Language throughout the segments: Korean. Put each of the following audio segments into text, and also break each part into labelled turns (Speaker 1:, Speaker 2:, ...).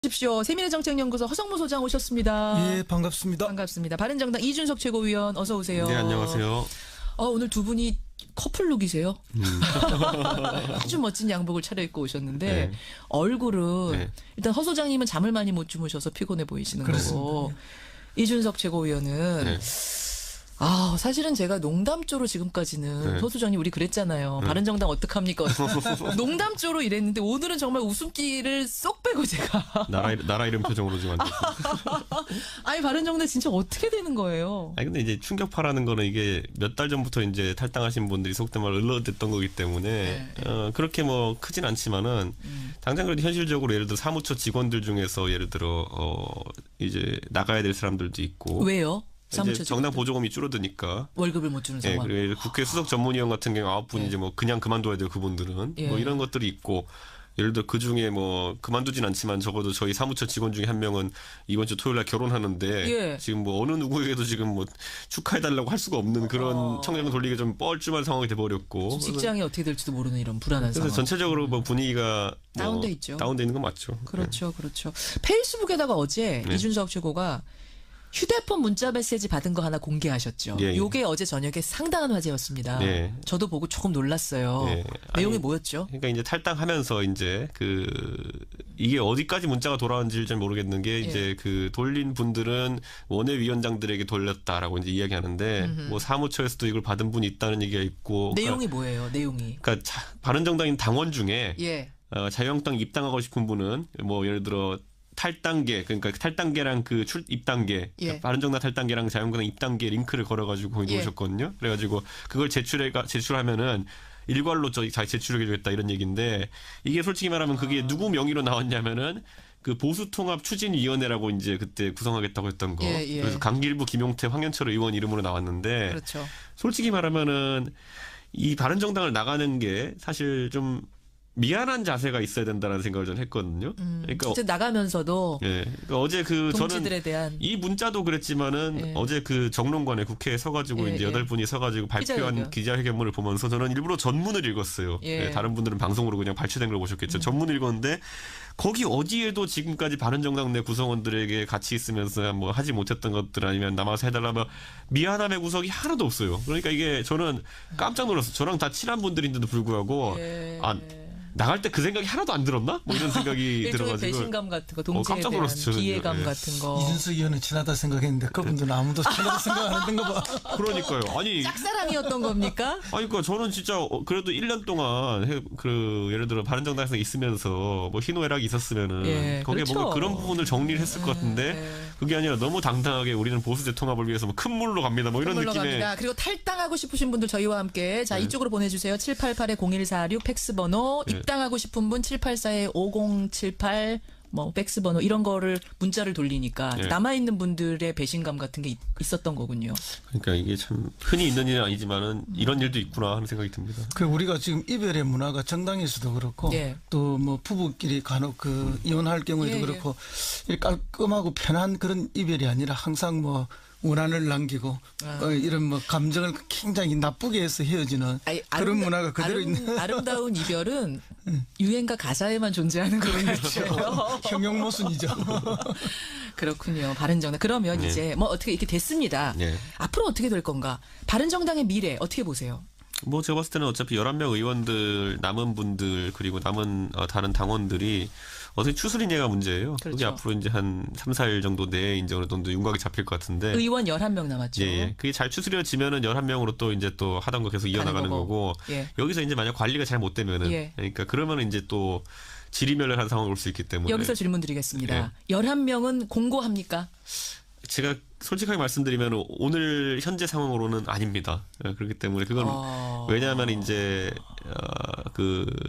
Speaker 1: 십시오. 세민의정책연구소 허성무 소장 오셨습니다.
Speaker 2: 예, 반갑습니다.
Speaker 1: 반갑습니다. 바른정당 이준석 최고위원 어서 오세요.
Speaker 3: 네, 안녕하세요.
Speaker 1: 오늘 두 분이 커플룩이세요. 아주 멋진 양복을 차려입고 오셨는데
Speaker 3: 네.
Speaker 1: 얼굴은
Speaker 3: 네.
Speaker 1: 일단 허 소장님은 잠을 많이 못 주무셔서 피곤해 보이시는 거고 이준석 최고위원은
Speaker 3: 네.
Speaker 1: 사실은 제가 농담조로 지금까지는
Speaker 3: 네.
Speaker 1: 허 소장님 우리 그랬잖아요. 바른정당 어떡합니까? 농담조로 이랬는데 오늘은 정말 웃음기를 쏙 빼고 제가
Speaker 3: 나라 이름 표정으로 지금 앉았습니다.
Speaker 1: 아니 바른정당 진짜 어떻게 되는 거예요?
Speaker 3: 아니 근데 이제 충격파라는 거는 이게 몇 달 전부터 이제 탈당하신 분들이 속된 말로 을러댔던 거기 때문에 그렇게 뭐 크진 않지만은 당장 그래도 현실적으로 예를 들어 사무처 직원들 중에서 예를 들어 이제 나가야 될 사람들도 있고
Speaker 1: 왜요?
Speaker 3: 이제 정당 보조금이 줄어드니까
Speaker 1: 월급을 못 주는 상황.
Speaker 3: 그리고 국회 수석 전문위원 같은 경우 9분 이제 뭐 그냥 그만둬야 돼요 그분들은 뭐 이런 것들이 있고. 예를 들어 그 중에 뭐 그만두진 않지만 적어도 저희 사무처 직원 중에 한 명은 이번 주 토요일 날 결혼하는데 지금 뭐 어느 누구에게도 지금 뭐 축하해달라고 할 수가 없는 그런 청량 돌리기 좀 뻘쭘한 상황이 돼버렸고
Speaker 1: 직장이 어떻게 될지도 모르는 이런 불안한
Speaker 3: 그래서
Speaker 1: 상황.
Speaker 3: 전체적으로 뭐 분위기가
Speaker 1: 다운돼 있죠.
Speaker 3: 다운돼 있는 건 맞죠.
Speaker 1: 그렇죠. 페이스북에다가 어제 이준석 최고가 휴대폰 문자 메시지 받은 거 하나 공개하셨죠. 요게 어제 저녁에 상당한 화제였습니다. 저도 보고 조금 놀랐어요. 내용이 뭐였죠?
Speaker 3: 그러니까 이제 탈당하면서 이제 이게 어디까지 문자가 돌아왔는지 잘 모르겠는 게 이제 그 돌린 분들은 원외위원장들에게 돌렸다라고 이제 이야기하는데 뭐 사무처에서도 이걸 받은 분이 있다는 얘기가 있고.
Speaker 1: 내용이 뭐예요? 내용이.
Speaker 3: 그러니까 바른정당인 당원 중에 자유한국당 입당하고 싶은 분은 뭐 예를 들어 탈당계 그러니까 탈당계랑 그 입당계 그러니까 바른정당 탈당계랑 자유한국당 입당계 링크를 걸어가지고 놓으셨거든요. 그래가지고 그걸 제출하면은 일괄로 저희 제출해주겠다 이런 얘기인데 이게 솔직히 말하면 그게 누구 명의로 나왔냐면은 그 보수통합추진위원회라고 이제 그때 구성하겠다고 했던 거. 그래서 강길부, 김용태, 황현철 의원 이름으로 나왔는데
Speaker 1: 그렇죠.
Speaker 3: 솔직히 말하면은 이 바른정당을 나가는 게 사실 좀 미안한 자세가 있어야 된다는 생각을 전 했거든요.
Speaker 1: 그러니까 나가면서도
Speaker 3: 그러니까 어제
Speaker 1: 동지들에 대한
Speaker 3: 이 문자도 그랬지만은 어제 그 정론관에 국회에 서가지고 이제 8분이 서가지고 발표한 기자회견문을 보면서 저는 일부러 전문을 읽었어요. 다른 분들은 방송으로 그냥 발췌된 걸 보셨겠죠. 전문을 읽었는데 거기 어디에도 지금까지 바른정당 내 구성원들에게 같이 있으면서 뭐 하지 못했던 것들 아니면 남아서 해달라면 미안함의 구석이 하나도 없어요. 그러니까 이게 저는 깜짝 놀랐어요. 저랑 다 친한 분들인데도 불구하고 나갈 때 그 생각이 하나도 안 들었나? 뭐 이런 생각이 들어가지고
Speaker 1: 배신감 같은 거, 동지에 대한 기회감 같은 거.
Speaker 2: 이준석 의원은 친하다 생각했는데 그분들은 아무도 친하다 생각 안 했던 거 봐.
Speaker 3: 그러니까요. 아니
Speaker 1: 짝사랑이었던 겁니까?
Speaker 3: 아니 그러니까 저는 진짜 그래도 1년 동안 예를 들어 바른정당에서 있으면서 뭐 희노애락이 있었으면은 거기에 뭔가 그런 부분을 정리를 했을 것 같은데 그게 아니라 너무 당당하게 우리는 보수 재통합을 위해서 뭐 큰 물로 갑니다. 뭐 이런 느낌의.
Speaker 1: 갑니다. 그리고 탈당하고 싶으신 분들 저희와 함께 이쪽으로 보내주세요. 788-0146 팩스 번호. 입당하고 싶은 분 784-5078 뭐 팩스 번호 이런 거를 문자를 돌리니까 남아있는 분들의 배신감 같은 게 있었던 거군요.
Speaker 3: 그러니까 이게 참 흔히 있는 일은 아니지만은 이런 일도 있구나 하는 생각이 듭니다.
Speaker 2: 우리가 지금 이별의 문화가 정당에서도 그렇고 또 뭐 부부끼리 간혹 이혼할 경우에도 그렇고 깔끔하고 편한 그런 이별이 아니라 항상 뭐 원한을 남기고 이런 뭐 감정을 굉장히 나쁘게 해서 헤어지는 그런 문화가 그대로 있는.
Speaker 1: 아름다운 이별은 유행가 가사에만 존재하는 거예요.
Speaker 2: 형용모순이죠.
Speaker 1: 그렇군요. 바른정당. 그러면 이제 뭐 어떻게 이렇게 됐습니다. 앞으로 어떻게 될 건가? 바른정당의 미래 어떻게 보세요?
Speaker 3: 뭐 제가 봤을 때는 어차피 11명 의원들 남은 분들 그리고 남은 다른 당원들이 어떻게 추스리냐가 문제예요. 그게 앞으로 이제 한 3, 4일 정도 내에 이제 어느 정도 윤곽이 잡힐 것 같은데.
Speaker 1: 의원 11명 남았죠.
Speaker 3: 그게 잘 추스려지면은 11명으로 또 이제 또 하던 거 계속 이어나가는 거고. 여기서 이제 만약 관리가 잘 못 되면은 그러니까 그러면은 이제 또 질의멸렬한 상황이 올 수 있기 때문에.
Speaker 1: 여기서 질문 드리겠습니다. 11명은 공고합니까?
Speaker 3: 제가 솔직하게 말씀드리면 오늘 현재 상황으로는 아닙니다. 그렇기 때문에 그건 왜냐하면 이제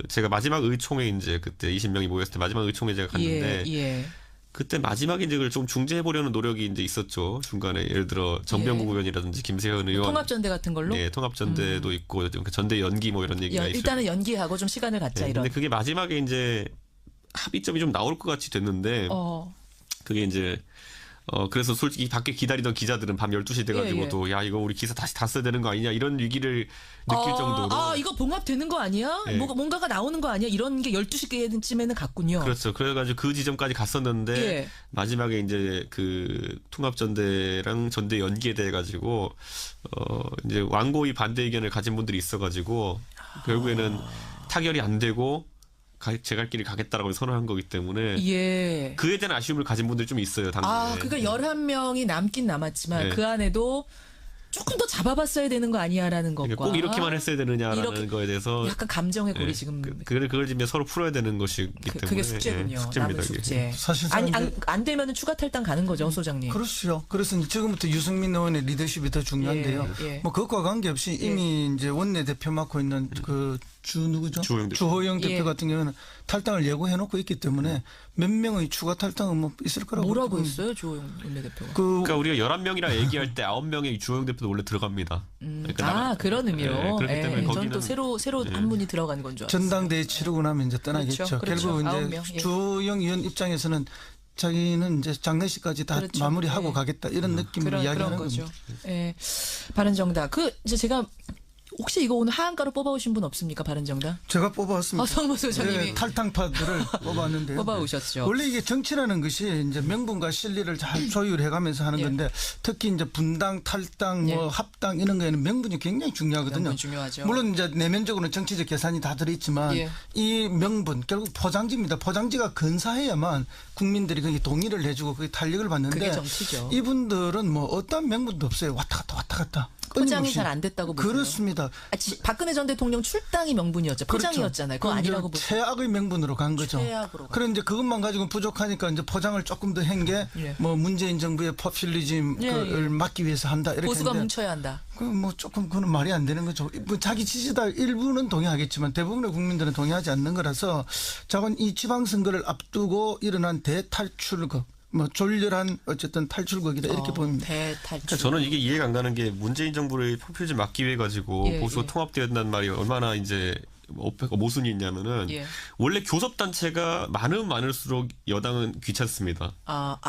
Speaker 3: 제가 마지막 의총회 이제 그때 20명이 모였을 때 마지막 의총회 제가 갔는데 그때 마지막에 이제 그걸 좀 중재해 보려는 노력이 이제 있었죠. 중간에 예를 들어 정병국 의원이라든지 김세현 의원
Speaker 1: 통합전대 같은 걸로
Speaker 3: 통합전대도 있고 전대 연기 뭐 이런 얘기가 있어요.
Speaker 1: 일단은 연기하고 좀 시간을 갖자 이런.
Speaker 3: 근데 그게 마지막에 이제 합의점이 좀 나올 것 같이 됐는데 그게 이제 그래서 솔직히 밖에 기다리던 기자들은 밤 12시 돼가지고도 야 이거 우리 기사 다시 다 써야 되는 거 아니냐 이런 위기를 느낄 정도로
Speaker 1: 이거 봉합되는 거 아니야?
Speaker 3: 예.
Speaker 1: 뭔가가 나오는 거 아니야? 이런 게 12시쯤에는 갔군요.
Speaker 3: 그렇죠. 그래가지고 그 지점까지 갔었는데
Speaker 1: 예.
Speaker 3: 마지막에 이제 그 통합전대랑 전대 연기에 대해 가지고 이제 완고히 반대 의견을 가진 분들이 있어가지고 결국에는 타결이 안 되고 제 갈 길을 가겠다라고 선언한 거기 때문에
Speaker 1: 예.
Speaker 3: 그에 대한 아쉬움을 가진 분들이 좀 있어요. 당시에.
Speaker 1: 그러니까 11명이 남긴 남았지만
Speaker 3: 네.
Speaker 1: 그 안에도 조금 더 잡아봤어야 되는 거 아니야라는 것과
Speaker 3: 꼭 이렇게만 했어야 되느냐라는 거에 대해서
Speaker 1: 약간 감정의 골이 지금
Speaker 3: 그걸 지금 서로 풀어야 되는 것이기 때문에
Speaker 1: 그게 숙제군요.
Speaker 3: 숙제입니다.
Speaker 1: 남은 숙제.
Speaker 2: 사실상
Speaker 1: 안 되면은 추가 탈당 가는 거죠, 소장님.
Speaker 2: 그렇죠. 그래서 지금부터 유승민 의원의 리더십이 더 중요한데요.
Speaker 1: 예.
Speaker 2: 뭐 그것과 관계없이 이미 이제 원내 대표 맡고 있는 그 누구죠? 주호영 대표 같은 경우는 탈당을 예고해놓고 있기 때문에 몇 명의 추가 탈당은 뭐 있을 거라고.
Speaker 1: 뭐라고 했어요, 주호영 원내대표가?
Speaker 3: 그러니까 우리가 11명이라 얘기할 때 9명의 주호영 대표도 원래 들어갑니다.
Speaker 1: 그러니까 그런 의미로.
Speaker 3: 그렇기 때문에
Speaker 1: 저는 또 새로 한 분이 들어간 건 줄 알았어요.
Speaker 2: 전당대회 치르고 나면 이제 떠나겠죠.
Speaker 1: 그렇죠.
Speaker 2: 결국 이제
Speaker 1: 9명.
Speaker 2: 주호영 의원 입장에서는 자기는 이제 장례식까지 다 마무리하고 가겠다 이런 느낌으로 이야기하는
Speaker 1: 거죠.
Speaker 2: 겁니다.
Speaker 1: 예. 바른정당. 이제 제가 혹시 이거 오늘 하한가로 뽑아오신 분 없습니까? 바른정당?
Speaker 2: 제가 뽑아왔습니다.
Speaker 1: 성모 소장님이
Speaker 2: 탈당파들을 뽑아왔는데요.
Speaker 1: 뽑아오셨죠.
Speaker 2: 원래 이게 정치라는 것이 이제 명분과 실리를 잘 조율해가면서 하는 건데 특히 이제 분당, 탈당, 뭐 합당 이런 거에는 명분이 굉장히 중요하거든요.
Speaker 1: 명분 중요하죠.
Speaker 2: 물론 이제 내면적으로는 정치적 계산이 다 들어있지만 이 명분 결국 포장지입니다. 포장지가 근사해야만 국민들이 거기 동의를 해주고 그게 탄력을 받는데
Speaker 1: 그게 정치죠.
Speaker 2: 이분들은 뭐 어떤 명분도 없어요. 왔다 갔다.
Speaker 1: 포장이 잘 안 됐다고 보세요?
Speaker 2: 그렇습니다.
Speaker 1: 박근혜 전 대통령 출당이 명분이었죠. 포장이었잖아요. 그거 아니라고 보세요.
Speaker 2: 최악의 명분으로 간 거죠. 그런데 이제 그것만 가지고 부족하니까 이제 포장을 조금 더 한 게 뭐 문재인 정부의 포퓰리즘을 막기 위해서 한다. 이렇게
Speaker 1: 보수가 뭉쳐야 한다.
Speaker 2: 뭐 조금 그건 말이 안 되는 거죠. 뭐 자기 지지자 일부는 동의하겠지만 대부분의 국민들은 동의하지 않는 거라서 자건 이 지방선거를 앞두고 일어난 대탈출극. 뭐 졸렬한 어쨌든 탈출극이다 이렇게 보입니다.
Speaker 1: 대탈출.
Speaker 3: 그러니까 저는 이게 이해가 안 가는 게 문재인 정부를 포퓰리즘 막기 위해 가지고 보수가 통합되었다는 말이 얼마나 이제 모순이 있냐면은 원래 교섭단체가 많을수록 여당은 귀찮습니다.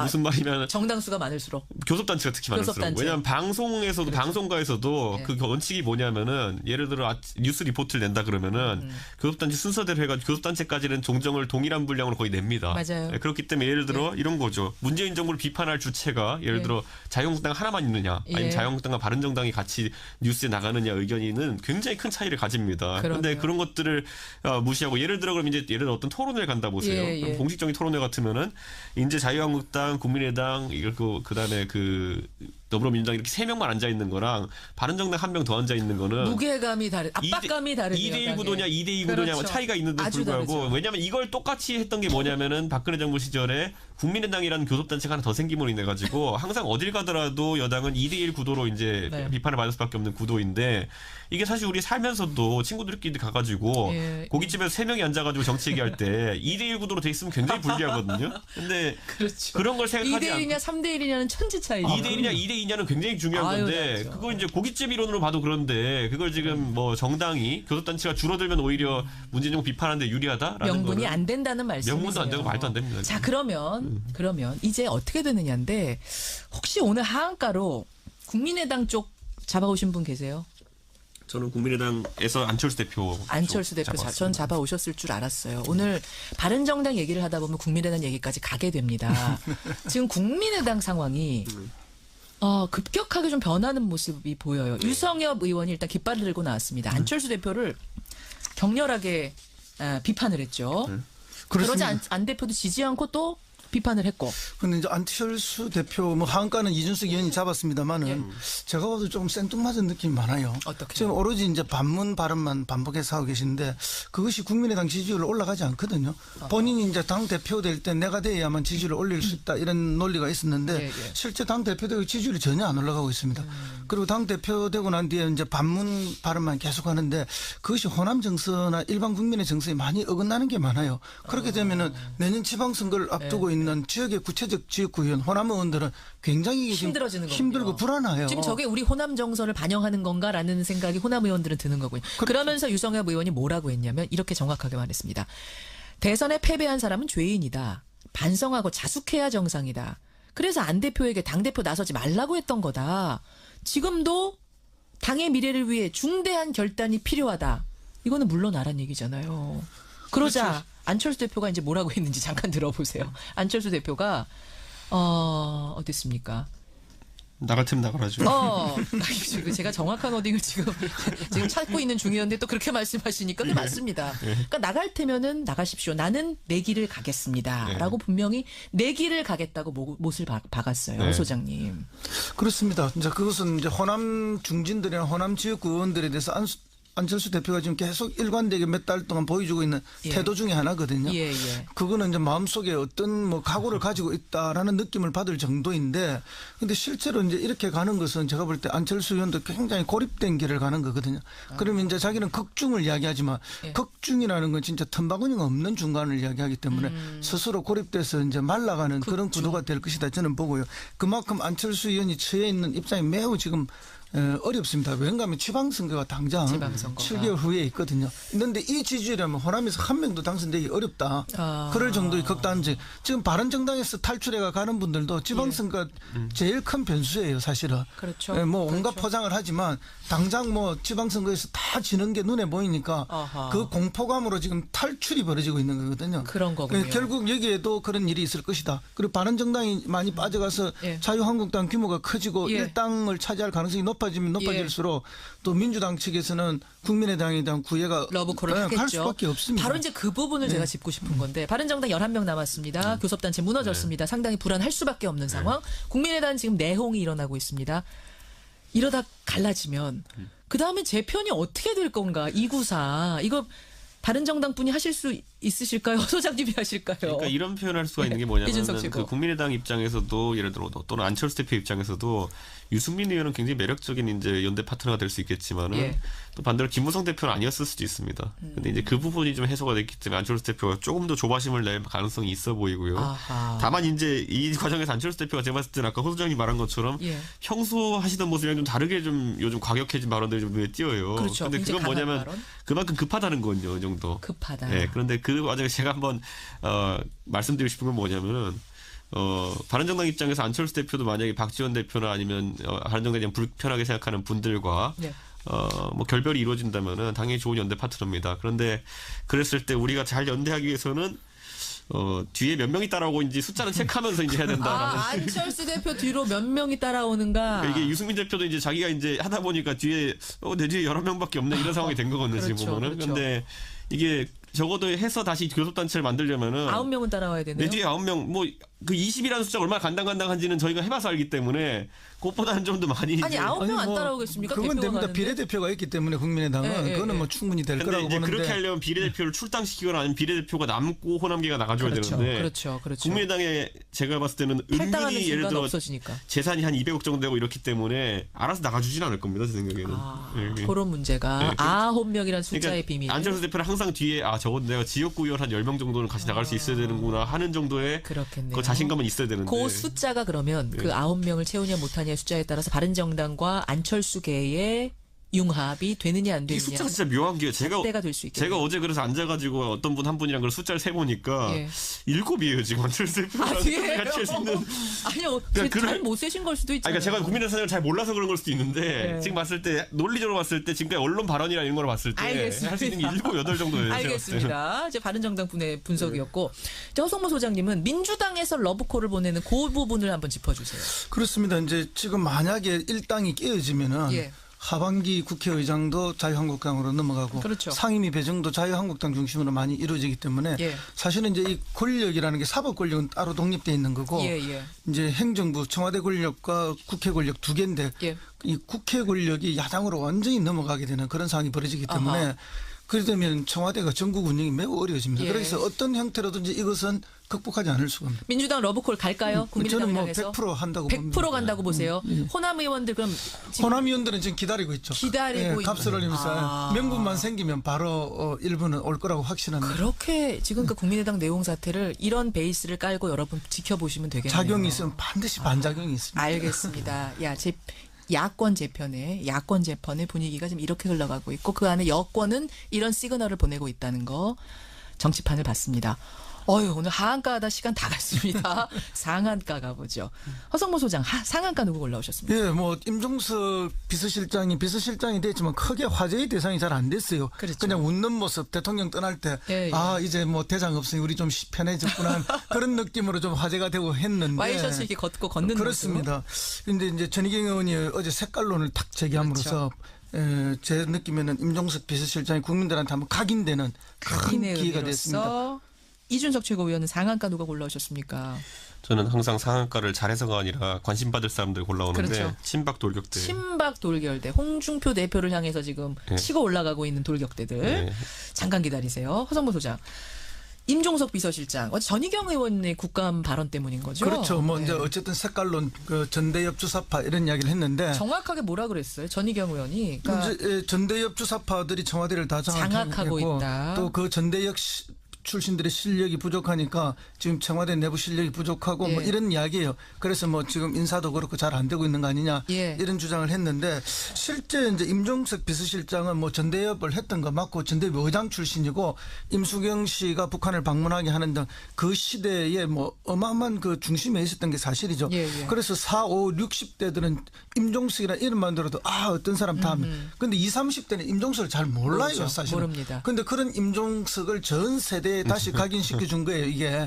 Speaker 3: 무슨 말이면
Speaker 1: 정당수가 많을수록
Speaker 3: 교섭단체가 특히 많을수록. 왜냐하면 방송에서도 방송가에서도 그 원칙이 뭐냐면은 예를 들어 뉴스 리포트를 낸다 그러면은 교섭단체 순서대로 해가지고 교섭단체까지는 종정을 동일한 분량으로 거의 냅니다.
Speaker 1: 맞아요.
Speaker 3: 그렇기 때문에 예를 들어 이런 거죠. 문재인 정부를 비판할 주체가 예를 들어 자유한국당 하나만 있느냐 아니면 자유한국당과 바른정당이 같이 뉴스에 나가느냐 의견이는 굉장히 큰 차이를 가집니다. 그런데 그런 것들을 무시하고 예를 들어 그럼 이제 예를 들어 어떤 토론회를 간다 보세요. 공식적인 토론회 같으면은 이제 자유한국당, 국민의당 이거 그다음에 더불어민주당 이렇게 3명만 앉아 있는 거랑 바른정당 1명 더 앉아 있는 거는
Speaker 1: 무게감이 압박감이 다르네요.
Speaker 3: 2대1 구도냐 2대2 구도냐 차이가 있는데 불구하고 왜냐하면 이걸 똑같이 했던 게 뭐냐면은 박근혜 정부 시절에 국민의당이라는 교섭단체가 하나 더 생김으로 인해 가지고 항상 어딜 가더라도 여당은 2대1 구도로 이제 비판을 받을 수밖에 없는 구도인데 이게 사실 우리 살면서도 친구들끼리 가가지고 고깃집에서 3명이 앉아가지고 정치 얘기할 때 2대1 구도로 돼 있으면 굉장히 불리하거든요. 근데 그런 걸 생각하지 않고
Speaker 1: 2대1이냐 3대1이냐는 천지 차이죠.
Speaker 3: 2대1이냐 2대2냐는 굉장히 중요한 건데 그거 이제 고깃집 이론으로 봐도 그런데 그걸 지금 뭐 정당이 교섭단체가 줄어들면 오히려 문재인 정부 비판하는데 유리하다라는
Speaker 1: 명분이 안 된다는 말씀이세요.
Speaker 3: 명분도 안 되고 말도 안 됩니다.
Speaker 1: 자 그러면 이제 어떻게 되느냐인데 혹시 오늘 하한가로 국민의당 쪽 잡아오신 분 계세요?
Speaker 3: 저는 국민의당에서 안철수 대표
Speaker 1: 전 잡아오셨을 줄 알았어요. 오늘 바른정당 얘기를 하다 보면 국민의당 얘기까지 가게 됩니다. 지금 국민의당 상황이 급격하게 좀 변하는 모습이 보여요. 유성엽 의원이 일단 깃발을 들고 나왔습니다. 안철수 대표를 격렬하게 비판을 했죠. 그러지 안 대표도 지지 않고 또 비판을 했고.
Speaker 2: 근데 이제 안철수 대표 하한가는 이준석 의원이 잡았습니다만은 제가 봐도 조금 생뚱맞은 느낌이 많아요.
Speaker 1: 어떻게?
Speaker 2: 지금 오로지 이제 반문 발언만 반복해서 하고 계신데 그것이 국민의당 지지율을 올라가지 않거든요. 본인이 이제 당 대표 될 때 내가 돼야만 지지율을 올릴 수 있다 이런 논리가 있었는데 실제 당 대표 되고 지지율이 전혀 안 올라가고 있습니다. 그리고 당 대표 되고 난 뒤에 이제 반문 발언만 계속하는데 그것이 호남 정서나 일반 국민의 정서에 많이 어긋나는 게 많아요. 그렇게 되면은 내년 지방선거를 앞두고 있는 지역의 구체적 지역구 의원, 호남 의원들은 굉장히
Speaker 1: 힘들어지는
Speaker 2: 힘들고 불안해요.
Speaker 1: 지금 저게 우리 호남 정서를 반영하는 건가라는 생각이 호남 의원들은 드는 거군요. 그러면서 유성엽 의원이 뭐라고 했냐면 이렇게 정확하게 말했습니다. 대선에 패배한 사람은 죄인이다. 반성하고 자숙해야 정상이다. 그래서 안 대표에게 당대표 나서지 말라고 했던 거다. 지금도 당의 미래를 위해 중대한 결단이 필요하다. 이거는 물러나란 얘기잖아요. 그러자
Speaker 2: 그렇죠.
Speaker 1: 안철수 대표가 이제 뭐라고 했는지 잠깐 들어보세요. 안철수 대표가 어땠습니까?
Speaker 3: 나 같으면 나가라죠.
Speaker 1: 제가 정확한 워딩을 지금 찾고 있는 중이었는데 또 그렇게 말씀하시니까 또 맞습니다. 그러니까 나갈 테면은 나가십시오. 나는 내 길을 가겠습니다.라고 분명히 내 길을 가겠다고 못을 박았어요,
Speaker 3: 네.
Speaker 1: 소장님.
Speaker 2: 그렇습니다. 이제 그것은 이제 호남 중진들이나 호남 지역구 의원들에 대해서 안철수 대표가 지금 계속 일관되게 몇 달 동안 보여주고 있는 태도 중에 하나거든요. 그거는 이제 마음속에 어떤 뭐 각오를 가지고 있다라는 느낌을 받을 정도인데, 근데 실제로 이제 이렇게 가는 것은 제가 볼 때 안철수 의원도 굉장히 고립된 길을 가는 거거든요. 그러면 이제 자기는 극중을 이야기하지만 극중이라는 건 진짜 텀바구니가 없는 중간을 이야기하기 때문에 스스로 고립돼서 이제 말라가는 그런 구도가 될 것이다 저는 보고요. 그만큼 안철수 의원이 처해 있는 입장이 매우 지금 어렵습니다. 왜냐하면 지방선거가 당장 7개월 후에 있거든요. 그런데 이 지지율이라면 호남에서 한 명도 당선되기 어렵다. 그럴 정도의 극단적. 지금 바른정당에서 탈출해가 가는 분들도 지방선거가 제일 큰 변수예요, 사실은.
Speaker 1: 그렇죠.
Speaker 2: 뭐 온갖 포장을 하지만 당장 뭐 지방선거에서 다 지는 게 눈에 보이니까 그 공포감으로 지금 탈출이 벌어지고 있는 거거든요.
Speaker 1: 그런 거군요.
Speaker 2: 결국 여기에도 그런 일이 있을 것이다. 그리고 바른정당이 많이 빠져가서 자유한국당 규모가 커지고 일당을 차지할 가능성이 높아지면 높아질수록 또 민주당 측에서는 국민의당에 대한 구애가
Speaker 1: 러브콜을
Speaker 2: 할 수밖에 없습니다.
Speaker 1: 바로 이제 그 부분을 제가 짚고 싶은 건데, 바른정당 11명 남았습니다. 교섭단체 무너졌습니다. 상당히 불안할 수밖에 없는 상황. 국민의당 지금 내홍이 일어나고 있습니다. 이러다 갈라지면 그다음에 재편이 어떻게 될 건가? 294 이거 바른정당 분이 하실 수 있으실까요? 소장님이 하실까요?
Speaker 3: 그러니까 이런 표현할 수가 있는 게 뭐냐면 그 국민의당 입장에서도 예를 들어 또는 안철수 대표 입장에서도 유승민 의원은 굉장히 매력적인 이제 연대 파트너가 될 수 있겠지만은 또 반대로 김무성 대표는 아니었을 수도 있습니다. 근데 이제 그 부분이 좀 해소가 됐기 때문에 안철수 대표가 조금 더 조바심을 낼 가능성이 있어 보이고요. 다만 이제 이 과정에서 안철수 대표가 제가 봤을 때는 아까 호 소장님 말한 것처럼 형수하시던 모습이랑 좀 다르게 좀 요즘 과격해진 발언들이 좀 눈에 띄어요.
Speaker 1: 그렇죠.
Speaker 3: 근데 그건 뭐냐면 그만큼 급하다는 거죠, 이 정도.
Speaker 1: 급하다.
Speaker 3: 네, 그런데 그 과정에 제가 한번 말씀드리고 싶은 건 뭐냐면은 바른정당 입장에서 안철수 대표도 만약에 박지원 대표나 아니면 바른정당에 대한 불편하게 생각하는 분들과 뭐 결별이 이루어진다면은 당연히 좋은 연대 파트너입니다. 그런데 그랬을 때 우리가 잘 연대하기 위해서는 뒤에 몇 명이 따라오고 이제 숫자는 체크하면서 이제 해야 된다.
Speaker 1: 안철수 대표 뒤로 몇 명이 따라오는가.
Speaker 3: 그러니까 이게 유승민 대표도 이제 자기가 이제 하다 보니까 뒤에 내 뒤에 여러 명밖에 없네 이런 상황이 된 거거든요.
Speaker 1: 그렇죠,
Speaker 3: 지금 보면은.
Speaker 1: 그렇죠.
Speaker 3: 근데 이게 적어도 해서 다시 교섭단체를 만들려면은
Speaker 1: 9명은 따라와야 되네요.
Speaker 3: 내 뒤에 9명 뭐 그 20이라는 숫자가 얼마나 간당간당한지는 저희가 해봐서 알기 때문에 그것보다는 좀 더 많이
Speaker 1: 아니 9명 안 따라오겠습니까?
Speaker 2: 그건 됩니다.
Speaker 1: 가는데?
Speaker 2: 비례대표가 있기 때문에 국민의당은 그거는 뭐 충분히 될 거라고
Speaker 3: 이제
Speaker 2: 보는데.
Speaker 3: 그렇게 하려면 비례대표를 출당시키거나 아니면 비례대표가 남고 호남계가 나가줘야 되는데
Speaker 1: 그렇죠.
Speaker 3: 국민의당에 제가 봤을 때는 은근히 예를 들어
Speaker 1: 없어지니까.
Speaker 3: 재산이 한 200억 정도 되고 이렇기 때문에 알아서 나가주진 않을 겁니다. 제 생각에는.
Speaker 1: 그런 문제가 9명이라는 숫자의
Speaker 3: 그러니까
Speaker 1: 비밀.
Speaker 3: 안철수 대표는 항상 뒤에 적어도 내가 지역구 의원 한 10명 정도는 같이 나갈 수 있어야 되는구나 하는 정도의 그 자신감은 있어야 되는데.
Speaker 1: 그 숫자가 그러면 그 9명을 채우냐 못하냐의 숫자에 따라서 바른정당과 안철수계의 융합이 되느냐 안 되느냐.
Speaker 3: 이 숫자가 진짜 묘한 게 제가 어제 그래서 앉아가지고 어떤 분 한 분이랑 그 숫자를 세보니까 7이에요 지금 안철수 대표랑 같이 할 수 있는.
Speaker 1: 아니요. 잘못 세신 걸 수도 있잖아요.
Speaker 3: 그러니까 제가 국민의 사정을 잘 몰라서 그런 걸 수도 있는데 지금 봤을 때 논리적으로 봤을 때 지금까지 언론 발언이나 이런 걸 봤을 때 할 수 있는 게 7, 8 정도예요.
Speaker 1: 알겠습니다. 이제 바른정당 분의 분석이었고 허성모 소장님은 민주당에서 러브콜을 보내는 그 부분을 한번 짚어주세요.
Speaker 2: 그렇습니다. 이제 지금 만약에 일당이 깨어지면은 하반기 국회의장도 자유한국당으로 넘어가고 상임위 배정도 자유한국당 중심으로 많이 이루어지기 때문에 사실은 이제 이 권력이라는 게 사법 권력은 따로 독립돼 있는 거고 이제 행정부 청와대 권력과 국회 권력 두 개인데 이 국회 권력이 야당으로 완전히 넘어가게 되는 그런 상황이 벌어지기 때문에 그러면 청와대가 전국 운영이 매우 어려워집니다. 그래서 어떤 형태로든지 이것은 극복하지 않을 수가 없습니다.
Speaker 1: 민주당 러브콜 갈까요? 국민의당 향해서?
Speaker 2: 저는 뭐 100% 한다고
Speaker 1: 100% 봅니다. 간다고 보세요. 호남 의원들 그럼
Speaker 2: 호남 의원들은 지금 기다리고 있죠.
Speaker 1: 기다리고
Speaker 2: 값을 올리면서 명분만 생기면 바로 일부는 올 거라고 확신합니다.
Speaker 1: 그렇게 지금 그 국민의당 내용 사태를 이런 베이스를 깔고 여러분 지켜보시면 되겠네요.
Speaker 2: 작용이 있으면 반드시 반작용이 있습니다.
Speaker 1: 알겠습니다. 야권 재편의 분위기가 지금 이렇게 흘러가고 있고 그 안에 여권은 이런 시그널을 보내고 있다는 거 정치판을 봤습니다. 오늘 하한가하다 시간 다 갔습니다. 상한가 가보죠. 허성모 소장, 상한가 누구 올라오셨습니까?
Speaker 2: 예, 뭐 임종석 비서실장이 됐지만 크게 화제의 대상이 잘 안 됐어요.
Speaker 1: 그렇죠.
Speaker 2: 그냥 웃는 모습, 대통령 떠날 때 이제 뭐 대장 없으니 우리 좀 편해졌구나 그런 느낌으로 좀 화제가 되고 했는데
Speaker 1: 와이셔츠 이렇게 걷고 걷는
Speaker 2: 그렇습니다. 근데 이제 전희경 의원이 어제 색깔론을 탁 제기함으로써 제 느낌에는 임종석 비서실장이 국민들한테 한번 각인되는 큰 기회가 됐습니다.
Speaker 1: 이준석 최고위원은 상한가 누가 골라오셨습니까?
Speaker 3: 저는 항상 상한가를 잘해서가 아니라 관심 받을 사람들 골라오는데
Speaker 1: 그렇죠.
Speaker 3: 친박 돌격대.
Speaker 1: 친박 돌격대. 홍준표 대표를 향해서 지금 치고 올라가고 있는 돌격대들. 잠깐 기다리세요. 허성모 소장. 임종석 비서실장, 어제 전희경 의원의 국감 발언 때문인 거죠?
Speaker 2: 그렇죠. 뭐 이제 어쨌든 색깔론, 전대협 주사파 이런 이야기를 했는데
Speaker 1: 정확하게 뭐라 그랬어요? 전희경 의원이. 그러니까
Speaker 2: 이제 전대협 주사파들이 청와대를 다
Speaker 1: 장악하고 있다.
Speaker 2: 또 그 전대협 출신들의 실력이 부족하니까 지금 청와대 내부 실력이 부족하고 뭐 이런 이야기예요. 그래서 뭐 지금 인사도 그렇고 잘 안 되고 있는 거 아니냐 이런 주장을 했는데 실제 이제 임종석 비서실장은 뭐 전대협을 했던 거 맞고 전대협 의장 출신이고 임수경 씨가 북한을 방문하게 하는 등 그 시대에 뭐 어마어마한 그 중심에 있었던 게 사실이죠. 그래서 4, 5, 60대들은 임종석이라는 이름만 들어도 어떤 사람 다 하면. 근데 20, 30대는 임종석을 잘 몰라요.
Speaker 1: 모르죠.
Speaker 2: 사실은.
Speaker 1: 모릅니다.
Speaker 2: 근데 그런 임종석을 전 세대에 다시 각인시켜 준 거예요, 이게.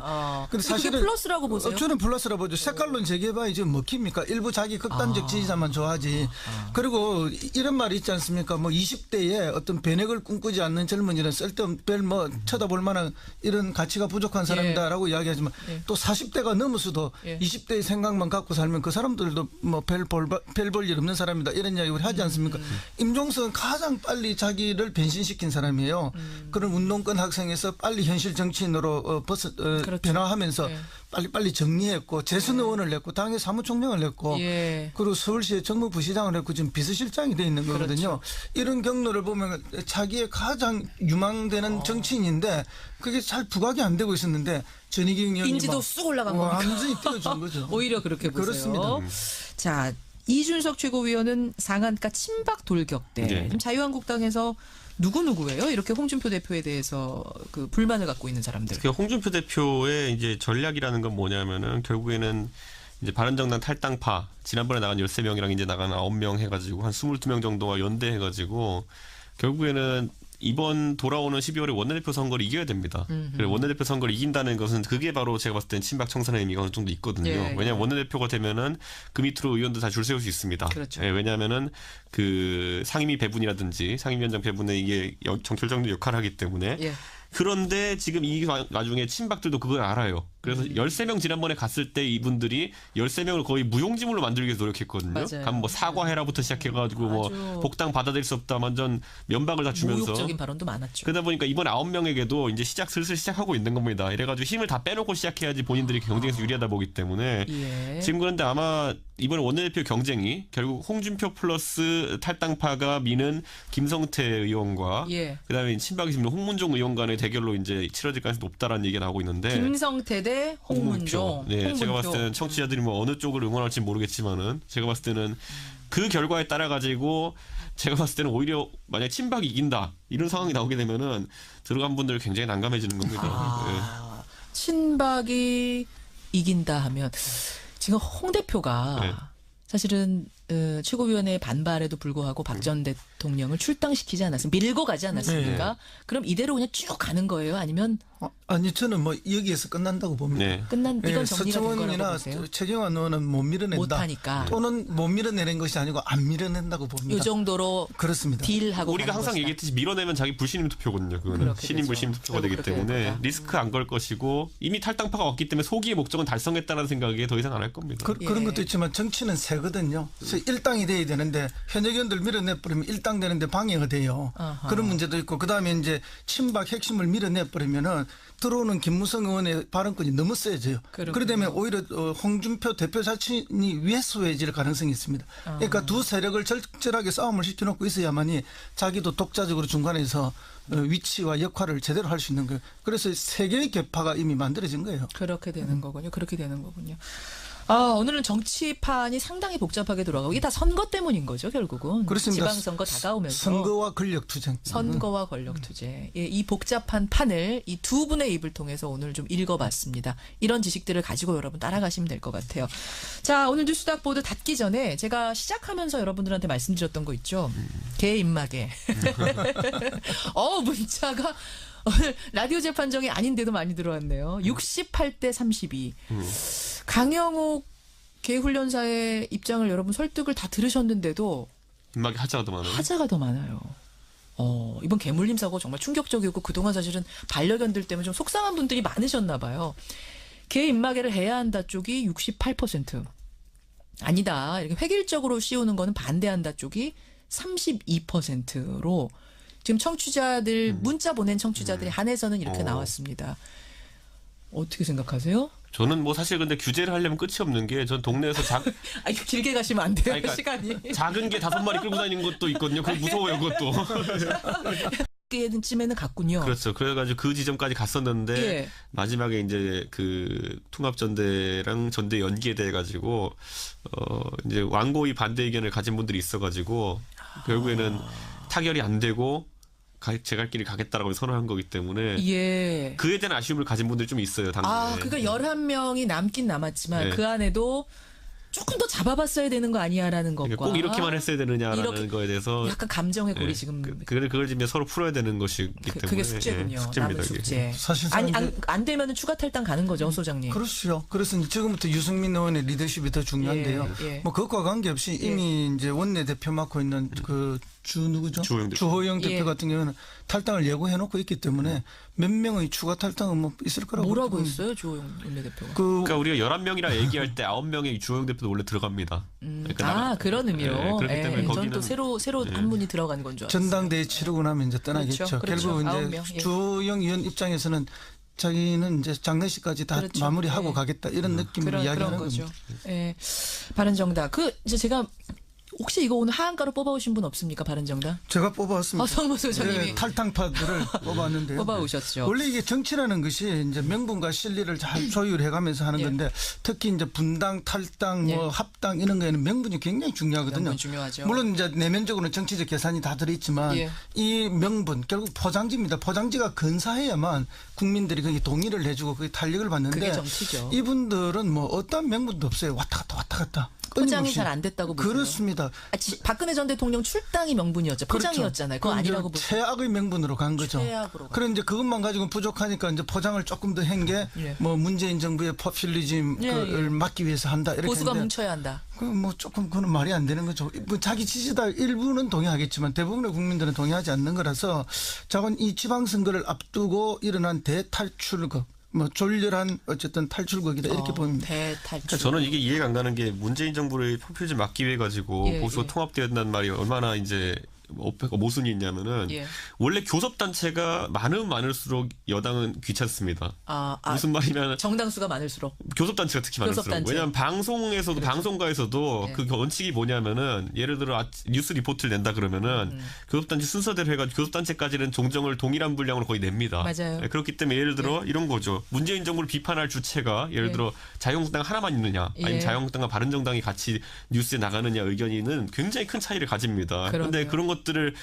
Speaker 1: 근데 사실은 플러스라고 보세요?
Speaker 2: 저는 플러스라고 보죠. 색깔론 재개봐야 지금 먹힙니까? 일부 자기 극단적 지지자만 좋아하지. 그리고 이런 말이 있지 않습니까? 뭐 20대에 어떤 변혁을 꿈꾸지 않는 젊은이는 쓸데없는 별 뭐 쳐다볼 만한 이런 가치가 부족한 사람이다라고 이야기하지만 또 40대가 넘어서도 20대의 생각만 갖고 살면 그 사람들도 뭐 별 볼 일 없는 사람이다 이런 이야기를 하지 않습니까? 임종석은 가장 빨리 자기를 변신시킨 사람이에요. 그런 운동권 학생에서 빨리 현실 정치인으로
Speaker 1: 그렇죠.
Speaker 2: 변화하면서 빨리빨리 정리했고 재선 의원을 냈고 당의 사무총장을 냈고 그리고 서울시의 정무부시장을 했고 지금 비서실장이 돼 있는 거거든요. 이런 경로를 보면 자기의 가장 유망되는 정치인인데 그게 잘 부각이 안 되고 있었는데 전희경 의원이
Speaker 1: 인지도 쑥 올라간 겁니다.
Speaker 2: 완전히 띄워준 거죠.
Speaker 1: 오히려 그렇게 보세요.
Speaker 2: 그렇습니다.
Speaker 1: 자, 이준석 최고위원은 상한가 친박 돌격대. 지금 자유한국당에서 누구예요? 이렇게 홍준표 대표에 대해서 그 불만을 갖고 있는 사람들.
Speaker 3: 그 홍준표 대표의 이제 전략이라는 건 뭐냐면은 결국에는 이제 바른정당 탈당파 지난번에 나간 13명이랑 이제 나간 9명 해가지고 한 22명 정도와 연대해가지고 결국에는 이번 돌아오는 12월에 원내대표 선거를 이겨야 됩니다. 그리고 원내대표 선거를 이긴다는 것은 그게 바로 제가 봤을 땐 친박 청산의 의미가 어느 정도 있거든요. 왜냐하면 원내대표가 되면은 그 밑으로 의원도 다 줄 세울 수 있습니다.
Speaker 1: 그렇죠.
Speaker 3: 왜냐하면은 그 상임위 배분이라든지 상임위원장 배분에 이게 결정적 역할을 하기 때문에. 그런데 지금 이 와중에 친박들도 그걸 알아요. 그래서 13명 지난번에 갔을 때 이분들이 13명을 거의 무용지물로 만들기 위해서 노력했거든요. 가면 뭐 사과해라부터 시작해가지고 뭐 복당 받아들일 수 없다 완전 면박을 다 주면서.
Speaker 1: 모욕적인 발언도 많았죠.
Speaker 3: 그러다 보니까 이번 9명에게도 이제 슬슬 시작하고 있는 겁니다. 이래가지고 힘을 다 빼놓고 시작해야지 본인들이 경쟁에서 유리하다 보기 때문에. 지금 그런데 아마 이번에 원내대표 경쟁이 결국 홍준표 플러스 탈당파가 미는 김성태 의원과 그다음에 친박이 지금 홍문종 의원 간의 대결로 이제 치러질 가능성이 높다라는 얘기가 나오고 있는데.
Speaker 1: 김성태 대 홍문종.
Speaker 3: 홍문표. 제가 봤을 때는 청취자들이 뭐 어느 쪽을 응원할지 모르겠지만은 제가 봤을 때는 그 결과에 따라 가지고 제가 봤을 때는 오히려 만약 친박이 이긴다 이런 상황이 나오게 되면은 들어간 분들 굉장히 난감해지는 겁니다.
Speaker 1: 친박이 이긴다 하면 지금 홍 대표가 사실은 최고위원회 반발에도 불구하고 박 전 대통령을 출당시키지 않았습니까? 밀고 가지 않았습니까? 그럼 이대로 그냥 쭉 가는 거예요? 아니면?
Speaker 2: 아니 저는 뭐 여기에서 끝난다고 봅니다.
Speaker 1: 이건 정리가 된 거라고 보세요?
Speaker 2: 최경환 의원은 못 밀어낸다.
Speaker 1: 못하니까.
Speaker 2: 또는 못 밀어내는 것이 아니고 안 밀어낸다고 봅니다.
Speaker 1: 이 정도로
Speaker 2: 그렇습니다.
Speaker 1: 딜하고
Speaker 3: 우리가 항상
Speaker 1: 것이다.
Speaker 3: 얘기했듯이 밀어내면 자기 불신임 투표거든요. 그거는 신임 불신임 투표가 되기 때문에 리스크 안 걸 것이고 이미 탈당파가 왔기 때문에 소기의 목적은 달성했다는 생각에 더 이상 안 할 겁니다.
Speaker 2: 그런 것도 있지만 정치는 세거든요. 그래서 일당이 돼야 되는데 현역 의원들 밀어내버리면 일당 되는데 방해가 돼요. 그런 문제도 있고 그다음에 이제 친박 핵심을 밀어내버리면은 들어오는 김무성 의원의 발언권이 너무 세져요. 그러다면 오히려 홍준표 대표 자신이 외소해질 가능성이 있습니다. 그러니까 두 세력을 절절하게 싸움을 시켜놓고 있어야만이 자기도 독자적으로 중간에서 위치와 역할을 제대로 할 수 있는 거예요. 그래서 세 개의 격파가 이미 만들어진 거예요.
Speaker 1: 그렇게 되는 거군요. 그렇게 되는 거군요. 오늘은 정치판이 상당히 복잡하게 돌아가고 이게 다 선거 때문인 거죠, 결국은.
Speaker 2: 그렇습니다.
Speaker 1: 지방선거 다가오면서.
Speaker 2: 선거와 권력투쟁.
Speaker 1: 선거와 권력투쟁. 예, 이 복잡한 판을 이 두 분의 입을 통해서 오늘 좀 읽어봤습니다. 이런 지식들을 가지고 여러분 따라가시면 될 것 같아요. 자, 오늘 뉴스닥 보드 닫기 전에 제가 시작하면서 여러분들한테 말씀드렸던 거 있죠. 개 입마개. 문자가 오늘 라디오 재판정이 아닌데도 많이 들어왔네요. 68대 32. 강영욱 개훈련사의 입장을 여러분 설득을 다 들으셨는데도
Speaker 3: 입마개 하자가 더 많아요.
Speaker 1: 하자가 더 많아요. 이번 개물림 사고 정말 충격적이고 그동안 사실은 반려견들 때문에 좀 속상한 분들이 많으셨나 봐요. 개 입마개를 해야 한다 쪽이 68%. 아니다. 이렇게 획일적으로 씌우는 거는 반대한다 쪽이 32%로 지금 청취자들 문자 보낸 청취자들이 한해서는 이렇게 나왔습니다. 어떻게 생각하세요?
Speaker 3: 저는 뭐 사실 근데 규제를 하려면 끝이 없는 게 전 동네에서
Speaker 1: 이거 길게 가시면 안 돼요.
Speaker 3: 그러니까
Speaker 1: 시간이.
Speaker 3: 작은 개 5마리 끌고 다니는 것도 있거든요. 그거 무서워요, 그것도.
Speaker 1: 쯤에는 갔군요.
Speaker 3: 그렇죠. 그래가지고 그 지점까지 갔었는데
Speaker 1: 예.
Speaker 3: 마지막에 이제 그 통합전대랑 전대 연계돼가지고 이제 완고히 반대 의견을 가진 분들이 있어가지고 결국에는 타결이 안 되고 제 갈 길을 가겠다라고 선언한 거기 때문에
Speaker 1: 예.
Speaker 3: 그에 대한 아쉬움을 가진 분들이 좀 있어요. 당연히.
Speaker 1: 그러니까 11명이 남긴 남았지만
Speaker 3: 네.
Speaker 1: 그 안에도 조금 더 잡아봤어야 되는 거 아니야라는 것과
Speaker 3: 꼭 이렇게만 했어야 되느냐라는
Speaker 1: 이렇게
Speaker 3: 거에 대해서
Speaker 1: 약간 감정의 골이
Speaker 3: 예,
Speaker 1: 지금
Speaker 3: 그걸 지금 서로 풀어야 되는 것이기 때문에
Speaker 1: 그게 숙제군요.
Speaker 3: 예, 숙제입니다.
Speaker 1: 남은 숙제.
Speaker 2: 사실상
Speaker 1: 안 되면은 추가 탈당 가는 거죠, 소장님.
Speaker 2: 그렇죠. 그래서 지금부터 유승민 의원의 리더십이 더 중요한데요.
Speaker 1: 예.
Speaker 2: 뭐 그것과 관계없이 이미 이제 원내대표 맡고 있는 그 누구죠? 주호영 대표
Speaker 1: 예.
Speaker 2: 같은 경우는 탈당을 예고해놓고 있기 때문에 몇 명의 추가 탈당은 뭐 있을 거라고.
Speaker 1: 뭐라고 했어요, 주호영 원내대표가?
Speaker 3: 그러니까 우리가 11명이라 얘기할 때 9명의 주호영 대표도 원래 들어갑니다. 그러니까
Speaker 1: 그런 의미로.
Speaker 3: 네, 그렇기 때문에
Speaker 1: 저는 또
Speaker 3: 거기는
Speaker 1: 새로 한 분이 들어간 건 줄 알았어요.
Speaker 2: 전당대회 치르고 나면 이제 떠나겠죠.
Speaker 1: 그렇죠.
Speaker 2: 결국
Speaker 1: 아홉
Speaker 2: 이제
Speaker 1: 명, 예.
Speaker 2: 주호영 의원 입장에서는 자기는 이제 장례식까지 다
Speaker 1: 그렇죠.
Speaker 2: 마무리하고
Speaker 1: 예.
Speaker 2: 가겠다 이런 느낌으로
Speaker 1: 그런
Speaker 2: 이야기하는
Speaker 1: 거죠.
Speaker 2: 겁니다.
Speaker 1: 예. 바른정당. 이제 제가 혹시 이거 오늘 하한가로 뽑아오신 분 없습니까, 바른정당?
Speaker 2: 제가 뽑아왔습니다.
Speaker 1: 성모 소장님이
Speaker 2: 네, 탈당파들을 뽑았는데요.
Speaker 1: 뽑아오셨죠.
Speaker 2: 원래 이게 정치라는 것이 이제 명분과 실리를 잘 조율해가면서 하는
Speaker 1: 예.
Speaker 2: 건데 특히 이제 분당, 탈당,
Speaker 1: 예.
Speaker 2: 뭐 합당 이런 거에는 명분이 굉장히 중요하거든요.
Speaker 1: 명분 중요하죠.
Speaker 2: 물론 이제 내면적으로는 정치적 계산이 다 들어있지만
Speaker 1: 예.
Speaker 2: 이 명분 결국 포장지입니다. 포장지가 근사해야만 국민들이 거기 동의를 해주고 그게 탄력을 받는데
Speaker 1: 그게 정치죠.
Speaker 2: 이분들은 뭐 어떤 명분도 없어요. 왔다 갔다.
Speaker 1: 포장이
Speaker 2: 끊임없이.
Speaker 1: 잘 안 됐다고 보세요.
Speaker 2: 그렇습니다.
Speaker 1: 박근혜 전 대통령 출당이 명분이었죠. 포장이었잖아요. 그거 아니라고 보세요.
Speaker 2: 최악의 명분으로 간 거죠.
Speaker 1: 최악으로
Speaker 2: 그래 이제 그것만 가지고 부족하니까 이제 포장을 조금 더 한 게 뭐
Speaker 1: 예.
Speaker 2: 문재인 정부의 포퓰리즘을 막기 위해서 한다 이렇게
Speaker 1: 보수가
Speaker 2: 했는데
Speaker 1: 뭉쳐야 한다.
Speaker 2: 뭐 조금 그건 말이 안 되는 거죠. 뭐 자기 지지자 일부는 동의하겠지만 대부분의 국민들은 동의하지 않는 거라서 자건 이 지방선거를 앞두고 일어난 대탈출극. 뭐 졸렬한 어쨌든 탈출극이다 이렇게 보입니다.
Speaker 1: 대탈출.
Speaker 3: 그러니까 저는 이게 이해가 안 가는 게 문재인 정부를 포퓰리즘 막기 위해 가지고 보수가 통합되었다는 말이 얼마나 이제 모순이 있냐면은
Speaker 1: 예.
Speaker 3: 원래 교섭단체가 많으면 많을수록 여당은 귀찮습니다. 무슨 말이면
Speaker 1: 정당수가 많을수록
Speaker 3: 교섭단체가 특히 많을수록.
Speaker 1: 교섭단체.
Speaker 3: 왜냐하면 방송에서도
Speaker 1: 그렇죠.
Speaker 3: 방송가에서도
Speaker 1: 예.
Speaker 3: 그 원칙이 뭐냐면은 예를 들어 뉴스 리포트를 낸다 그러면은 교섭단체 순서대로 해가지고 교섭단체까지는 종정을 동일한 분량으로 거의 냅니다.
Speaker 1: 맞아요.
Speaker 3: 네, 그렇기 때문에 예를 들어 이런 거죠. 문재인 정부를 비판할 주체가 예를 들어 자유한국당 하나만 있느냐 아니면 자유한국당과 바른정당이 같이 뉴스에 나가느냐 의견이는 굉장히 큰 차이를 가집니다. 그런데 그런 것들을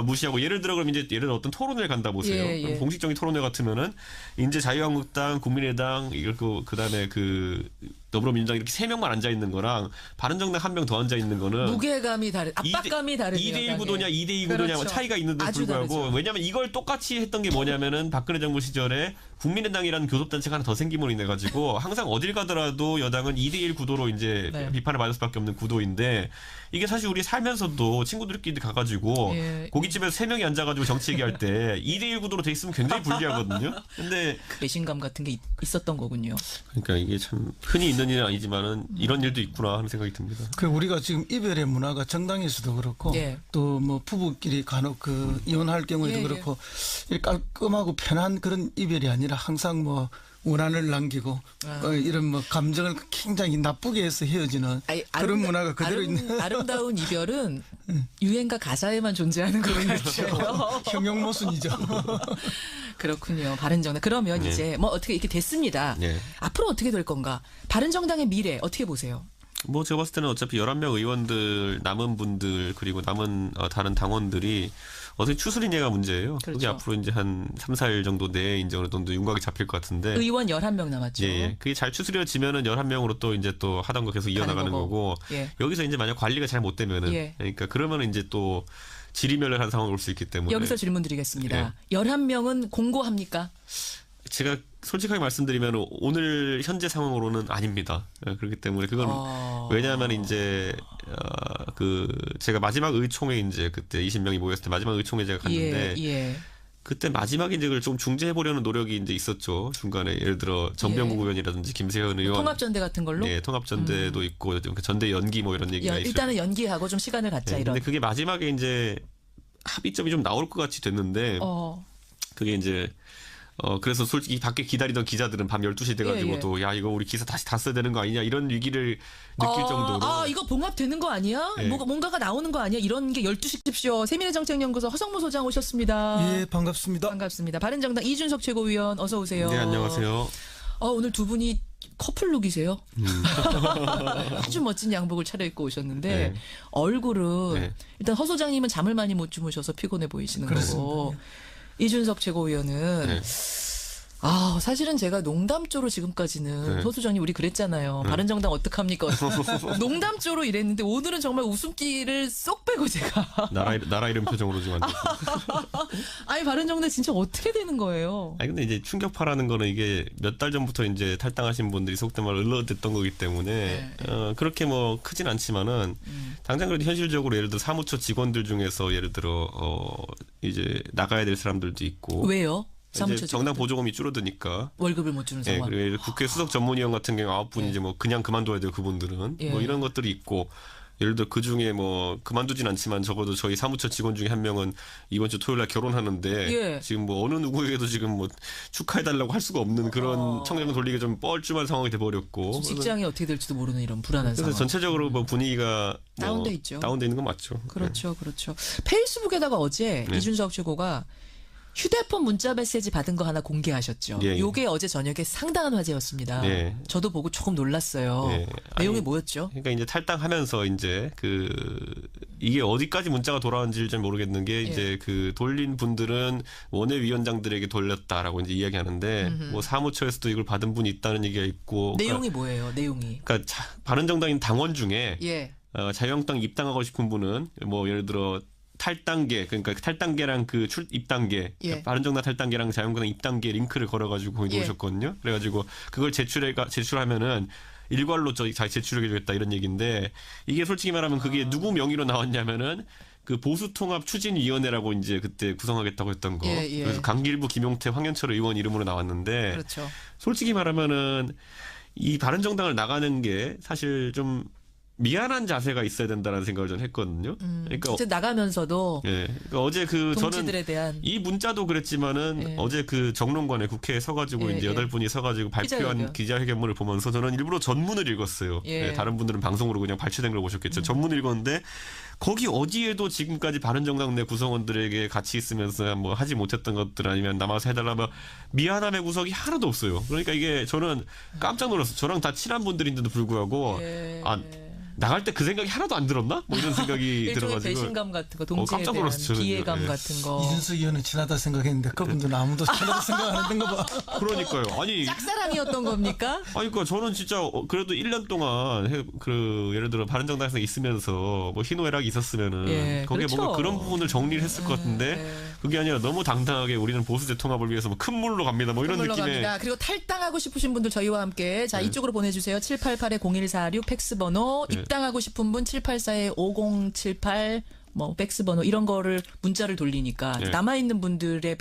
Speaker 3: 무시하고 예를 들어 그럼 이제 예를 들어 어떤 토론회를 간다 보세요. 그럼 공식적인 토론회 같으면은 이제 자유한국당, 국민의당 이렇게 그다음에 그 더불어민주당 이렇게 3명만 앉아 있는 거랑 바른정당 1명 더 앉아 있는 거는
Speaker 1: 무게감이 다른 압박감이 다르네요.
Speaker 3: 2대1 구도냐 2대2 구도냐
Speaker 1: 그렇죠.
Speaker 3: 차이가 있는데도
Speaker 1: 아주
Speaker 3: 불구하고
Speaker 1: 다르죠.
Speaker 3: 왜냐하면 이걸 똑같이 했던 게 뭐냐면은 박근혜 정부 시절에 국민의당이라는 교섭단체가 하나 더 생김으로 인해 가지고 항상 어딜 가더라도 여당은 2대1 구도로 이제 비판을 받을 수밖에 없는 구도인데 이게 사실 우리 살면서도 친구들끼리 가가지고 고깃집에서 3명이 앉아가지고 정치 얘기할 때 2대1 구도로 돼 있으면 굉장히 불리하거든요. 근데
Speaker 1: 배신감 같은 게 있었던 거군요.
Speaker 3: 그러니까 이게 참 흔히 있는 일은 아니지만은 이런 일도 있구나 하는 생각이 듭니다.
Speaker 2: 그 우리가 지금 이별의 문화가 정당에서도 그렇고 또 뭐 부부끼리 간혹 그 이혼할 경우에도 그렇고 깔끔하고 편한 그런 이별이 아니라 항상 뭐 원한을 남기고 이런 뭐 감정을 굉장히 나쁘게 해서 헤어지는 그런 문화가 그대로 있는.
Speaker 1: 아름다운 이별은 유행가 가사에만 존재하는 거예요.
Speaker 2: 형용모순이죠.
Speaker 1: 그렇군요. 바른정당. 그러면 이제 뭐 어떻게 이렇게 됐습니다. 앞으로 어떻게 될 건가? 바른정당의 미래 어떻게 보세요?
Speaker 3: 뭐 제가 봤을 때는 어차피 11명 의원들 남은 분들 그리고 남은 다른 당원들이 어떻게 추스리냐가 문제예요.
Speaker 1: 그렇죠.
Speaker 3: 그게 앞으로 이제 한 3, 4일 정도 내에 이제 어느 정도 윤곽이 잡힐 것 같은데.
Speaker 1: 의원 11명 남았죠.
Speaker 3: 예. 그게 잘 추스려지면은 11명으로 또 이제 또 하던 거 계속 이어나가는 거고. 여기서 이제 만약 관리가 잘 못 되면은 그러니까 그러면은 이제 또 질의멸렬 한 상황이 올 수 있기 때문에.
Speaker 1: 여기서 질문 드리겠습니다. 11명은 공고합니까?
Speaker 3: 제가 솔직하게 말씀드리면 오늘 현재 상황으로는 아닙니다. 그렇기 때문에 그건 왜냐하면 이제 제가 마지막 의총회 이제 그때 20명이 모였을 때 마지막 의총회 제가 갔는데 그때 마지막에 이제 그걸 좀 중재해 보려는 노력이 이제 있었죠. 중간에 예를 들어 전병국 의원이라든지 김세현 의원
Speaker 1: 통합전대 같은 걸로?
Speaker 3: 네, 통합전대도 있고 전대 연기 뭐 이런 얘기가 있어요.
Speaker 1: 일단은 연기하고 좀 시간을 갖자 이런.
Speaker 3: 근데 그게 마지막에 이제 합의점이 좀 나올 것 같이 됐는데 그게 이제 그래서 솔직히 밖에 기다리던 기자들은 밤 12시 돼가지고 또 야 이거 우리 기사 다시 다 써야 되는 거 아니냐 이런 위기를 느낄 정도로
Speaker 1: 이거 봉합되는 거 아니야? 뭔가가 나오는 거 아니야? 이런 게 12시 집쇼 세민의정책연구소 허성무 소장 오셨습니다.
Speaker 2: 예, 반갑습니다.
Speaker 1: 반갑습니다. 바른정당 이준석 최고위원 어서 오세요.
Speaker 3: 네, 안녕하세요.
Speaker 1: 오늘 두 분이 커플룩이세요. 아주 멋진 양복을 차려입고 오셨는데 얼굴은 일단 허 소장님은 잠을 많이 못 주무셔서 피곤해 보이시는 거고 이준석 최고위원은 사실은 제가 농담조로 지금까지는 허 소장님 우리 그랬잖아요. 바른정당 어떡합니까? 농담조로 이랬는데 오늘은 정말 웃음기를 쏙 빼고 제가
Speaker 3: 나라 이름 표정으로 지금
Speaker 1: 아니 바른정당 진짜 어떻게 되는 거예요?
Speaker 3: 아니 근데 이제 충격파라는 거는 이게 몇 달 전부터 이제 탈당하신 분들이 속된 말로 을러댔던 거기 때문에 그렇게 뭐 크진 않지만은 당장 그래도 현실적으로 예를 들어 사무처 직원들 중에서 예를 들어 이제 나가야 될 사람들도 있고
Speaker 1: 왜요?
Speaker 3: 이제 정당 보조금이 줄어드니까
Speaker 1: 월급을 못 주는 상황.
Speaker 3: 그리고 국회 수석 전문위원 같은 경우 9분 이제 뭐 그냥 그만둬야 돼요 그분들은 뭐 이런 것들이 있고 예를 들어 그 중에 뭐 그만두진 않지만 적어도 저희 사무처 직원 중에 한 명은 이번 주 토요일 날 결혼하는데 지금 뭐 어느 누구에게도 지금 뭐 축하해달라고 할 수가 없는 그런 청장 돌리기 좀 뻘쭘한 상황이 돼버렸고
Speaker 1: 직장이 어떻게 될지도 모르는 이런 불안한
Speaker 3: 그래서
Speaker 1: 상황.
Speaker 3: 전체적으로 뭐 분위기가
Speaker 1: 다운돼 있죠.
Speaker 3: 다운돼 있는 건 맞죠.
Speaker 1: 그렇죠. 페이스북에다가 어제 이준석 최고가 휴대폰 문자 메시지 받은 거 하나 공개하셨죠. 요게 어제 저녁에 상당한 화제였습니다. 저도 보고 조금 놀랐어요. 내용이 뭐였죠?
Speaker 3: 그러니까 이제 탈당하면서 이제 이게 어디까지 문자가 돌아왔는지 잘 모르겠는 게 이제 돌린 분들은 원외위원장들에게 돌렸다라고 이제 이야기하는데 뭐 사무처에서도 이걸 받은 분이 있다는 얘기가 있고
Speaker 1: 내용이 뭐예요? 내용이?
Speaker 3: 그러니까 바른정당인 당원 중에 자유한국당 입당하고 싶은 분은 뭐 예를 들어 탈당계 그러니까 탈당계랑 그 입당계 그러니까 바른정당 탈당계랑 자유한국당 입당계 링크를 걸어가지고 거기 놓으셨거든요. 그래가지고 그걸 제출하면은 일괄로 제출해주겠다 이런 얘기인데 이게 솔직히 말하면 그게 누구 명의로 나왔냐면은 그 보수통합추진위원회라고 이제 그때 구성하겠다고 했던 거. 그래서 강길부, 김용태, 황현철 의원 이름으로 나왔는데 솔직히 말하면은 이 바른정당을 나가는 게 사실 좀 미안한 자세가 있어야 된다는 생각을 전 했거든요.
Speaker 1: 그러니까 나가면서도
Speaker 3: 그러니까 어제
Speaker 1: 동지들에 대한
Speaker 3: 이 문자도 그랬지만은 어제 그 정론관에 국회에 서가지고 이제 8분이 서가지고 발표한 기자회견문을 보면서 저는 일부러 전문을 읽었어요. 다른 분들은 방송으로 그냥 발췌된 걸 보셨겠죠. 전문을 읽었는데 거기 어디에도 지금까지 바른정당 내 구성원들에게 같이 있으면서 뭐 하지 못했던 것들 아니면 남아서 해달라 뭐 미안함의 구석이 하나도 없어요. 그러니까 이게 저는 깜짝 놀랐어요. 저랑 다 친한 분들인데도 불구하고 나갈 때 그 생각이 하나도 안 들었나? 뭐 이런 생각이 들어가지고
Speaker 1: 배신감 같은 거, 동지에 대한 기회감 같은 거.
Speaker 2: 이준석 의원은 친하다 생각했는데 그분들은 아무도 친하다 생각 안 했던 거 봐.
Speaker 3: 그러니까요. 아니
Speaker 1: 짝사랑이었던 겁니까?
Speaker 3: 아니 그러니까 저는 진짜 그래도 1년 동안 예를 들어 바른정당에서 있으면서 뭐 희노애락이 있었으면은 거기에 뭔가 그런 부분을 정리를 했을 것 같은데 그게 아니라 너무 당당하게 우리는 보수 재통합을 위해서 뭐 큰 물로 갑니다. 뭐 이런 느낌의.
Speaker 1: 그리고 탈당하고 싶으신 분들 저희와 함께 이쪽으로 보내주세요. 788-0146 팩스 번호 입당하고 싶은 분 784-5078 뭐 팩스 번호 이런 거를 문자를 돌리니까 남아 있는 분들의